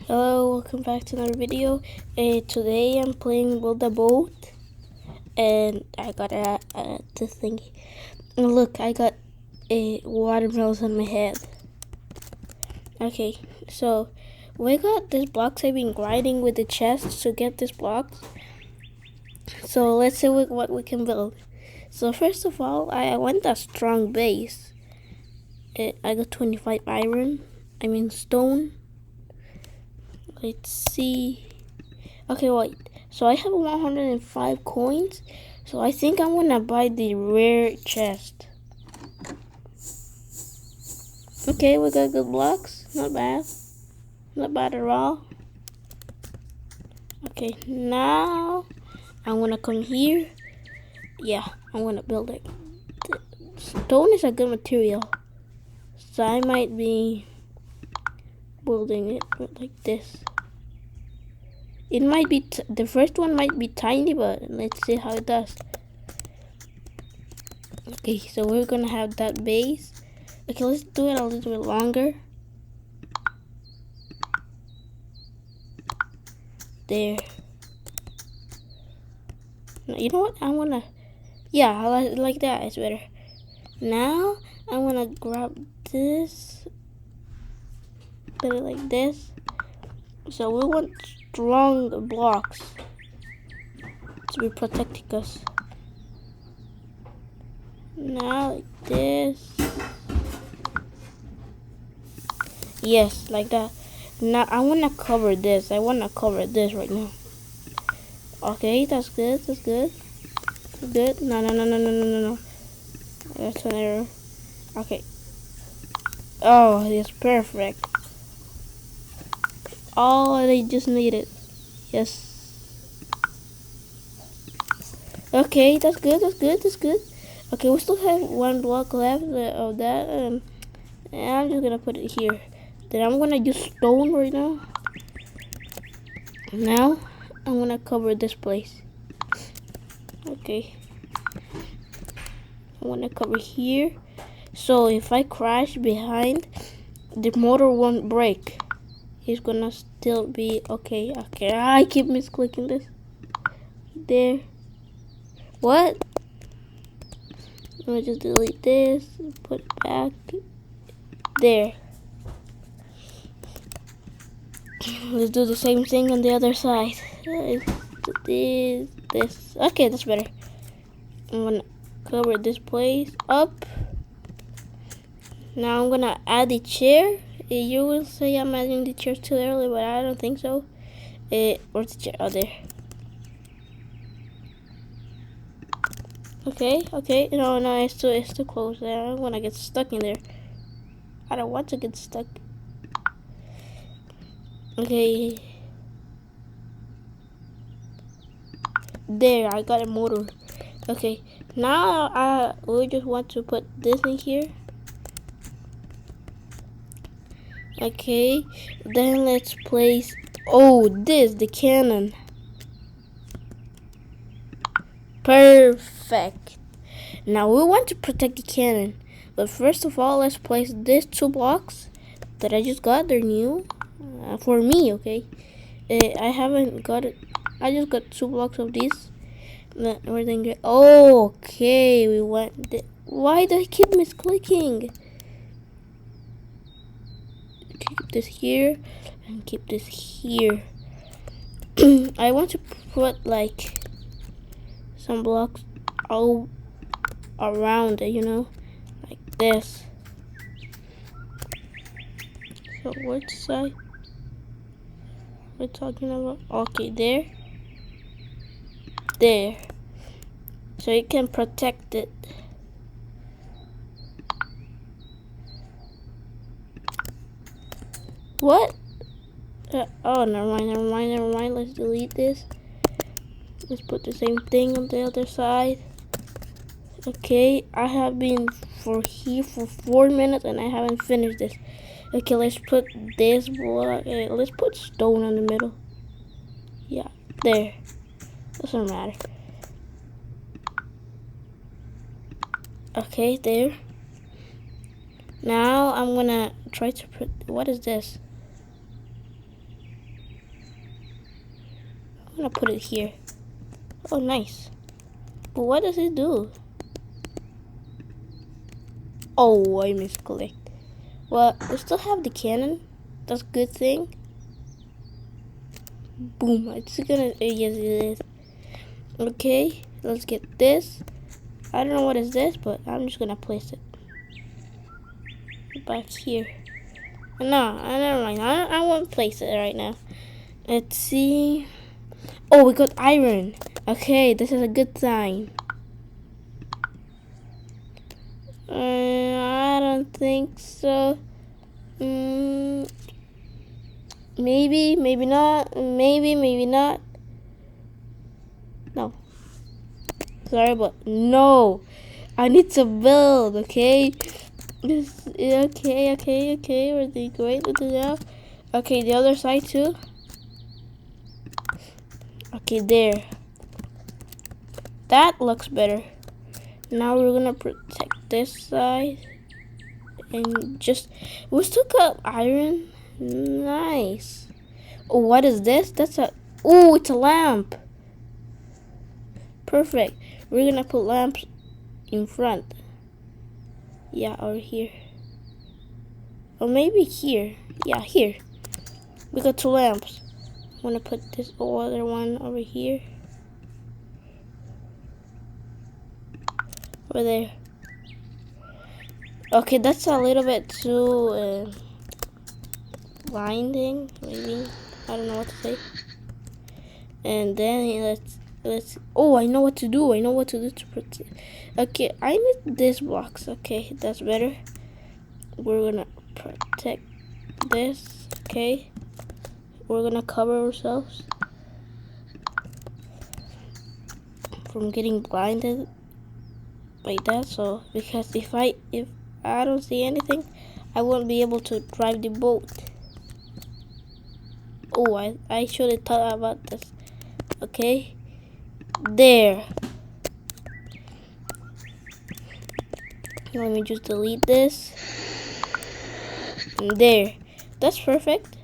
Hello, welcome back to another video. Today I'm playing Build a Boat, and I got this thing. And look, I got a watermelons on my head. Okay, so we got these blocks. I've been grinding with the chest to get these blocks. So let's see what we can build. So first of all, I want a strong base. I got 25 stone. Let's see. Okay, wait. So I have 105 coins. So I think I'm gonna buy the rare chest. Okay, we got good blocks. Not bad. Not bad at all. Okay, now I'm gonna come here. Yeah, I'm gonna build it. Stone is a good material. So I might be building it like this. It might be, the first one might be tiny, but let's see how it does. Okay, so we're gonna have that base. Okay, let's do it a little bit longer. There. You know what? I'm gonna, yeah, I like that. It's better. Now I'm gonna grab this, put it like this. So we want strong blocks to be protecting us. Now like this. Yes, like that. Now I wanna cover this. I wanna cover this right now. Okay, that's good. That's good. That's good. No. That's an error. Okay. Oh, it's perfect. All they just needed. Yes. Okay, that's good. That's good. That's good. Okay, we still have one block left of that, and I'm just gonna put it here. Then I'm gonna use stone right now. Now I'm gonna cover this place. Okay. I'm gonna cover here. So if I crash behind, the motor won't break. It's gonna still be okay. Okay, I keep misclicking this. There. What? I'm gonna just delete this and put it back. There. Let's do the same thing on the other side. This. Okay, that's better. I'm gonna cover this place up. Now I'm gonna add the chair. You will say I'm adding the chair too early, but I don't think so. Where's the chair? Oh, there. Okay. No, it's too close there. I'm gonna get stuck in there. I don't want to get stuck. Okay. There, I got a motor. Okay. Now we just want to put this in here. Okay. Then let's place the cannon. Perfect. Now we want to protect the cannon, but first of all, let's place these 2 blocks that I just got. They're new for me. Okay, I haven't got it. I just got 2 blocks of these. Everything good. Okay, we went. Why do I keep misclicking? Keep this here and keep this here. I want to put like some blocks all around it, like this. So which side we're talking about? Okay, there, so you can protect it. What? Oh, never mind. Let's delete this. Let's put the same thing on the other side. Okay, I have been here for 4 minutes and I haven't finished this. Okay, let's put this block. Let's put stone in the middle. Yeah, there. Doesn't matter. Okay, there. Now I'm gonna try to put. What is this? I'm gonna put it here. Oh, nice. But what does it do? Oh, I misclicked. Well, we still have the cannon. That's a good thing. Boom. It's gonna. Yes, it is. Okay, let's get this. I don't know what is this, but I'm just gonna place it back here. No, never mind. I won't place it right now. Let's see. Oh, we got iron. Okay, this is a good sign. I don't think so. Maybe, maybe not. Maybe not. No. Sorry, but no. I need to build, okay? Okay. We're doing great with it now. Okay, the other side too. Okay, there. That looks better. Now we're gonna protect this side. And just, we still got iron. Nice. Oh, what is this? That's a, oh, it's a lamp. Perfect. We're gonna put lamps in front. Yeah, or here. Or maybe here. Yeah, here. We got 2 lamps. I'm gonna put this other one over here. Over there. Okay, that's a little bit too blinding. Maybe, I don't know what to say. And then let's. Oh, I know what to do. I know what to do to protect. Okay, I need this box. Okay, that's better. We're gonna protect this. Okay, we're gonna cover ourselves from getting blinded like that. So because if I don't see anything, I won't be able to drive the boat. Oh, I should have thought about this. Okay, there. Let me just delete this. And there. That's perfect.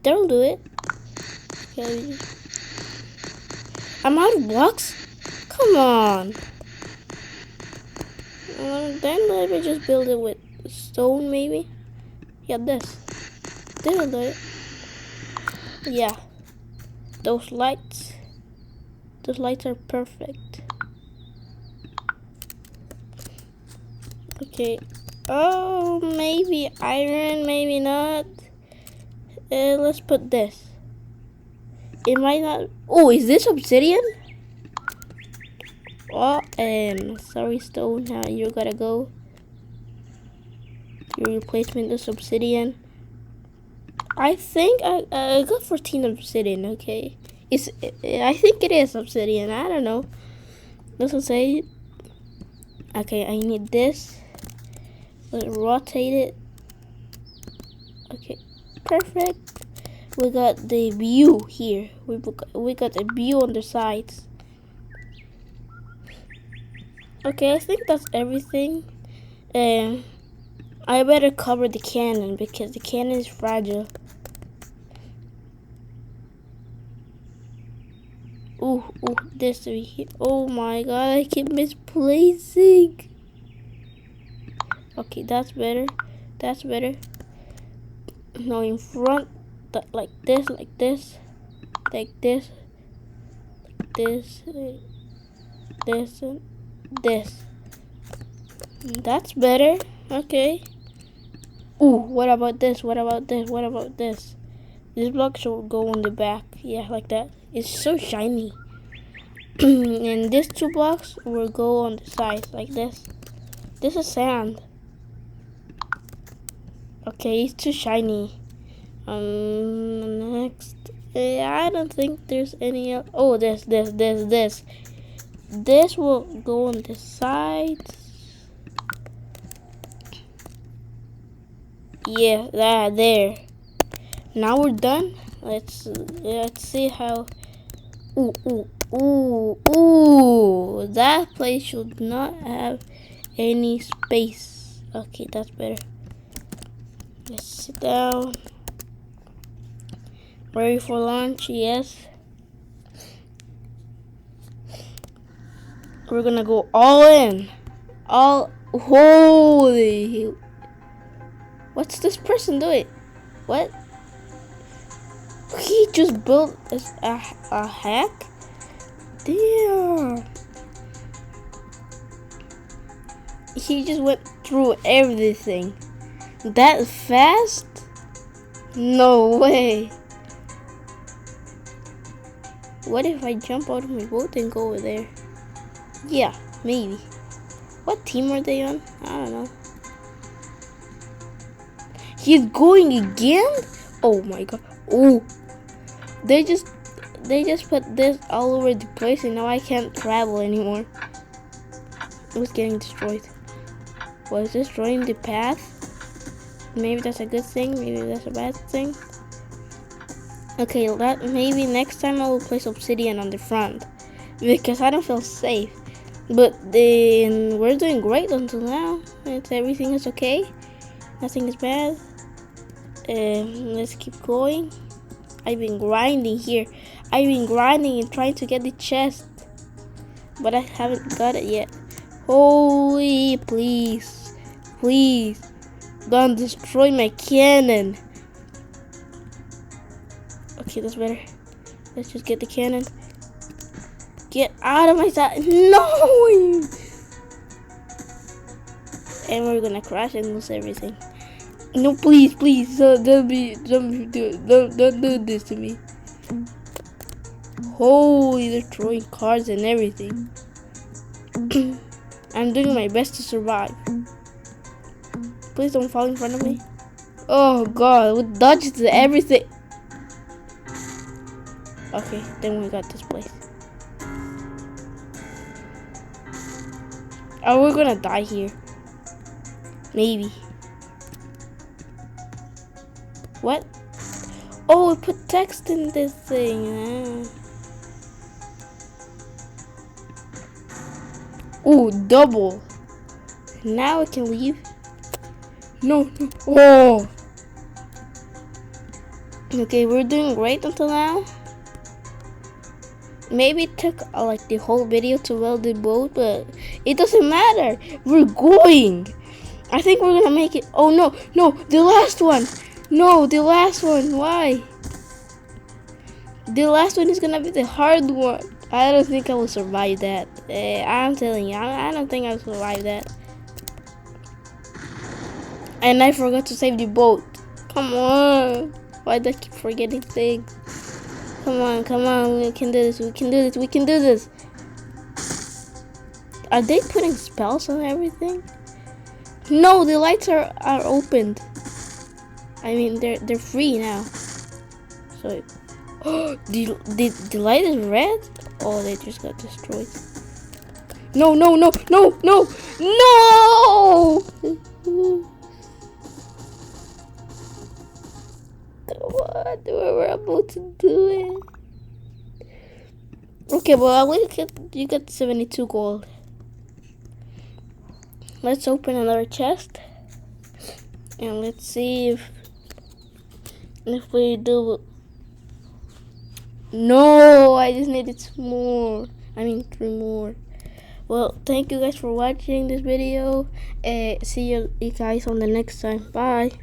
That'll do it. Okay. I'm out of blocks? Come on. Then let me just build it with stone, maybe. Yeah, this. This'll do it. Yeah. Those lights are perfect. Okay. Oh, maybe iron, maybe not. Let's put this. It might not. Oh, is this obsidian? Oh, sorry, stone. Now you gotta go. Your replacement is obsidian. I think I got 14 obsidian. Okay, I think it is obsidian. I don't know. Doesn't say. Okay, I need this. Let's rotate it. Okay, perfect. We got the view here. We got a view on the sides. Okay, I think that's everything. I better cover the cannon because the cannon is fragile. Ooh, this over here. Oh my god, I keep misplacing. Okay, that's better. That's better. Now in front, like this, like this, like this, like this, this, and this. That's better. Okay. Ooh, what about this? What about this? What about this? This block should go on the back. Yeah, like that. It's so shiny. And these 2 blocks will go on the sides like this. This is sand. Okay, it's too shiny. Next. I don't think there's any else. Oh, this. This will go on the sides. Yeah, there. Now we're done. Let's see how. Ooh! That place should not have any space. Okay, that's better. Let's sit down. Ready for lunch? Yes. We're gonna go all in. Holy. What's this person doing? What? He just built a hack? Damn. He just went through everything. That fast? No way. What if I jump out of my boat and go over there? Yeah, maybe. What team are they on? I don't know. He's going again? Oh my god. Oh. They just put this all over the place and now I can't travel anymore. It was getting destroyed. Was destroying the path? Maybe that's a good thing, maybe that's a bad thing. Okay, maybe next time I will place obsidian on the front because I don't feel safe. But then we're doing great until now. Everything is okay. Nothing is bad. Let's keep going. I've been grinding here. I've been grinding and trying to get the chest, but I haven't got it yet. Holy, please, please, don't destroy my cannon. Okay, that's better. Let's just get the cannon. Get out of my side. No! And we're gonna crash and lose everything. No, please, please, don't do this to me. Holy, they're throwing cards and everything. I'm doing my best to survive. Please don't fall in front of me. Oh god, we dodged everything. Okay, then we got this place. Oh, we're gonna die here. Maybe. What? Oh, we put text in this thing. Oh, double. Now I can leave. No, no. Oh. Okay, we're doing great until now. Maybe it took like the whole video to build the boat, but it doesn't matter. We're going. I think we're gonna make it. Oh no, no, the last one. No, the last one. Why? The last one is gonna be the hard one. I don't think I will survive that. I'm telling you, I don't think I'll survive that. And I forgot to save the boat. Come on. Why do I keep forgetting things? Come on, come on. We can do this. We can do this. We can do this. Are they putting spells on everything? No, the lights are opened. I mean, they're free now. So, the light is red. Oh, they just got destroyed. No, no, no, no, no, no! What? We're about to do it. Okay, well, you got 72 gold. Let's open another chest. And let's see if we do. No, I just needed 2 more. I mean 3 more. Well, thank you guys for watching this video. See you guys on the next time. Bye.